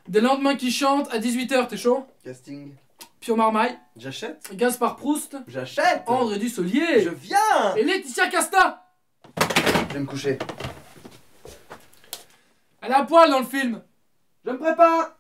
Des lendemains qui chantent à 18h, t'es chaud? Casting. Pio Marmaille. J'achète. Gaspard Proust. J'achète. André Dussolier. Je viens. Et Laetitia Casta. Je vais me coucher. Elle est à poil dans le film. Je me prépare.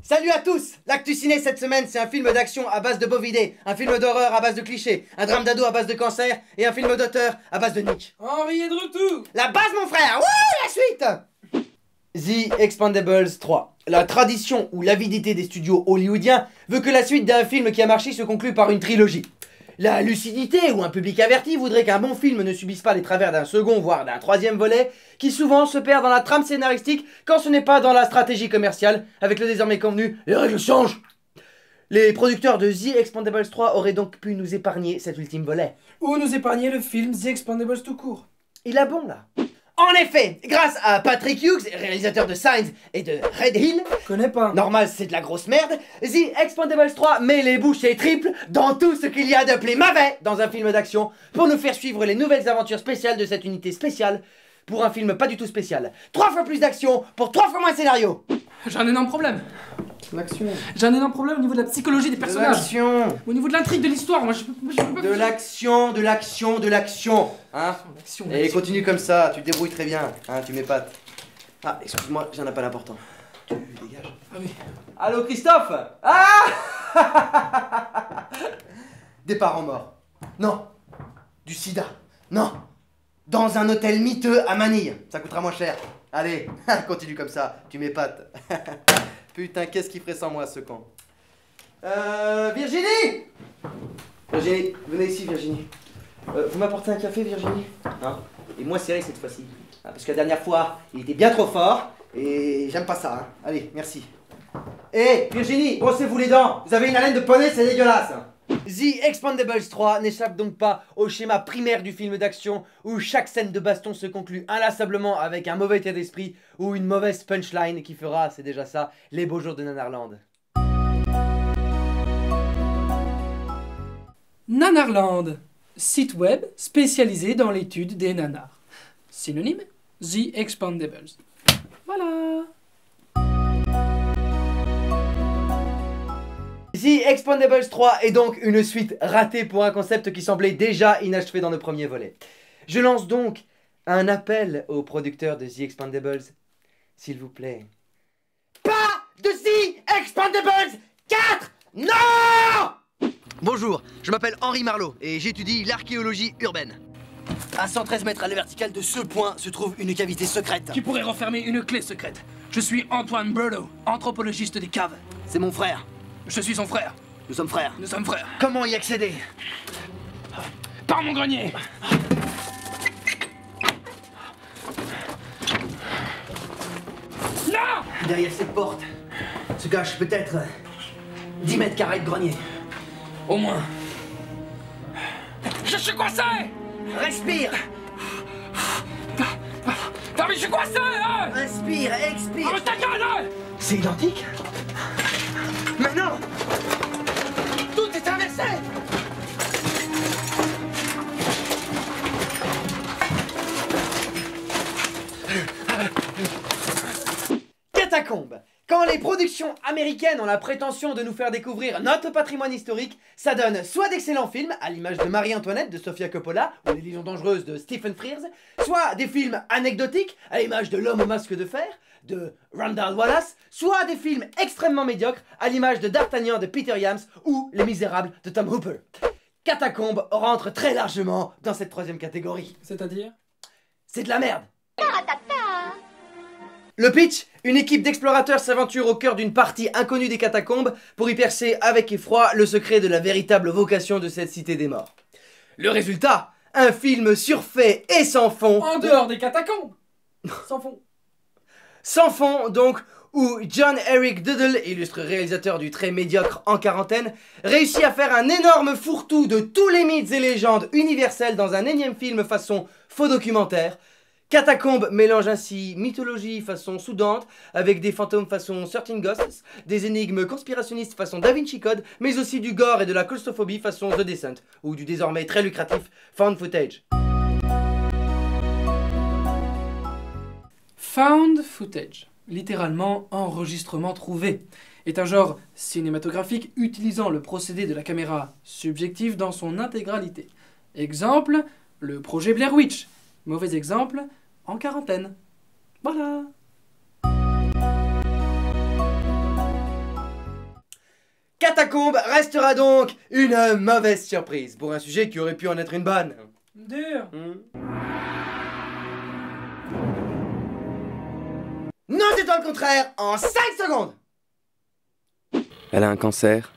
Salut à tous! L'actu ciné cette semaine, c'est un film d'action à base de bovidés, un film d'horreur à base de clichés, un drame d'ado à base de cancer et un film d'auteur à base de nick. Henri est de retour. La base, mon frère! Wouh, la suite! The Expendables 3. La tradition ou l'avidité des studios hollywoodiens veut que la suite d'un film qui a marché se conclue par une trilogie. La lucidité ou un public averti voudrait qu'un bon film ne subisse pas les travers d'un second voire d'un troisième volet qui souvent se perd dans la trame scénaristique quand ce n'est pas dans la stratégie commerciale. Avec le désormais convenu, les règles changent. Les producteurs de The Expendables 3 auraient donc pu nous épargner cet ultime volet. Ou nous épargner le film The Expendables tout court. Il a bon là. En effet, grâce à Patrick Hughes, réalisateur de Signs et de Red Hill, Connais pas. normal c'est de la grosse merde, The Expendables 3 met les bouchées triples dans tout ce qu'il y a de plus mauvais dans un film d'action pour nous faire suivre les nouvelles aventures spéciales de cette unité spéciale pour un film pas du tout spécial. 3 fois plus d'action pour 3 fois moins de scénario. J'ai un énorme problème. L'action. J'ai un énorme problème au niveau de la psychologie des De personnages. l'action. Au niveau de l'intrigue de l'histoire. Moi je peux pas. De l'action, de l'action, de l'action. Hein? L'action, Et continue comme ça, tu te débrouilles très bien, hein, tu m'épates. Ah, excuse-moi, j'en ai pas l'important. Tu dégages. Ah oui. Allô Christophe? Ah Des parents morts. Non. Du sida. Non. Dans un hôtel miteux à Manille. Ça coûtera moins cher. Allez, continue comme ça, tu m'épates. Putain, qu'est-ce qu'il ferait sans moi ce camp? Virginie! Virginie, venez ici Virginie. Vous m'apportez un café Virginie? Non. Et moins serré cette fois-ci. Ah, parce que la dernière fois, il était bien trop fort. Et j'aime pas ça, hein. Allez, merci. Hé, Virginie, brossez-vous les dents. Vous avez une haleine de poney, c'est dégueulasse. The Expendables 3 n'échappe donc pas au schéma primaire du film d'action où chaque scène de baston se conclut inlassablement avec un mauvais état d'esprit ou une mauvaise punchline qui fera, c'est déjà ça, les beaux jours de Nanarland. Nanarland, site web spécialisé dans l'étude des nanars. Synonyme, The Expendables. Voilà. The Expendables 3 est donc une suite ratée pour un concept qui semblait déjà inachevé dans le premier volet. Je lance donc un appel aux producteurs de The Expendables. S'il vous plaît. Pas de The Expendables 4! Non! Bonjour, je m'appelle Henri Marlot et j'étudie l'archéologie urbaine. À 113 mètres à la verticale de ce point se trouve une cavité secrète. Qui pourrait renfermer une clé secrète. Je suis Antoine Berlo, anthropologiste des caves. C'est mon frère. Je suis son frère. Nous sommes frères. Nous sommes frères. Comment y accéder? Par mon grenier. Non! Derrière cette porte se cache peut-être 10 mètres carrés de grenier. Au moins. Je suis coincé! Respire! Ah mais je suis coincé! Hein! Inspire, expire! Ah mais ta gueule! Hein! C'est identique? Mais non! Tout est inversé! Catacombes! Quand les productions américaines ont la prétention de nous faire découvrir notre patrimoine historique, ça donne soit d'excellents films, à l'image de Marie-Antoinette de Sofia Coppola ou Les Liaisons dangereuses de Stephen Frears, soit des films anecdotiques, à l'image de L'homme au masque de fer, de Randall Wallace, soit des films extrêmement médiocres, à l'image de D'Artagnan de Peter Yams ou Les Misérables de Tom Hooper. Catacombes rentre très largement dans cette troisième catégorie. C'est-à-dire? C'est de la merde! Le pitch, une équipe d'explorateurs s'aventure au cœur d'une partie inconnue des catacombes pour y percer avec effroi le secret de la véritable vocation de cette cité des morts. Le résultat, un film surfait et sans fond. En dehors des catacombes. Sans fond. Sans fond donc, où John Eric Duddle, illustre réalisateur du très médiocre En Quarantaine, réussit à faire un énorme fourre-tout de tous les mythes et légendes universelles dans un énième film façon faux documentaire, Catacombes mélange ainsi mythologie façon Sue Dante avec des fantômes façon 13 Ghosts, des énigmes conspirationnistes façon Da Vinci Code, mais aussi du gore et de la claustrophobie façon The Descent, ou du désormais très lucratif Found Footage. Found footage, littéralement enregistrement trouvé, est un genre cinématographique utilisant le procédé de la caméra subjective dans son intégralité. Exemple, le projet Blair Witch. Mauvais exemple, En Quarantaine. Voilà. Catacombes restera donc une mauvaise surprise pour un sujet qui aurait pu en être une bonne. Dur. Non, c'est dans le contraire, en 5 secondes. Elle a un cancer.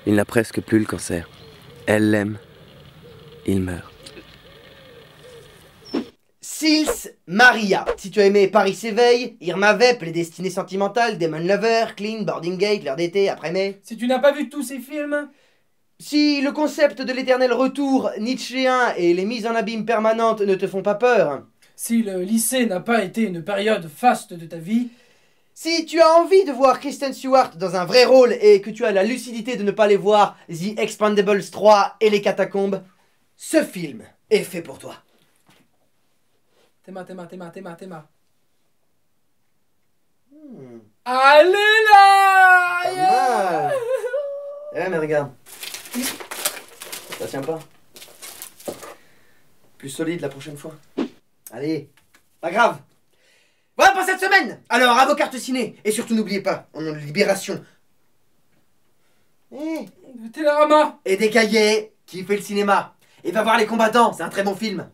Il n'a presque plus le cancer. Elle l'aime. Il meurt. Sils Maria. Si tu as aimé Paris s'éveille, Irma Vep, Les Destinées Sentimentales, Demon Lover, Clean, Boarding Gate, L'heure d'été, Après-mai. Si tu n'as pas vu tous ces films, Si le concept de l'éternel retour nietzschéen et les mises en abîme permanentes ne te font pas peur. si le lycée n'a pas été une période faste de ta vie, Si tu as envie de voir Kristen Stewart dans un vrai rôle et que tu as la lucidité de ne pas aller voir The Expendables 3 et les Catacombes, ce film est fait pour toi. Théma. Hmm, Allez là! pas mal. Eh mais regarde. Ça tient pas. Plus solide la prochaine fois. Allez, pas grave. Voilà pour cette semaine. Alors, à vos cartes ciné. Et surtout n'oubliez pas, on a une libération. Télérama! Et des cahiers qui fait le cinéma. Et va voir Les Combattants, c'est un très bon film.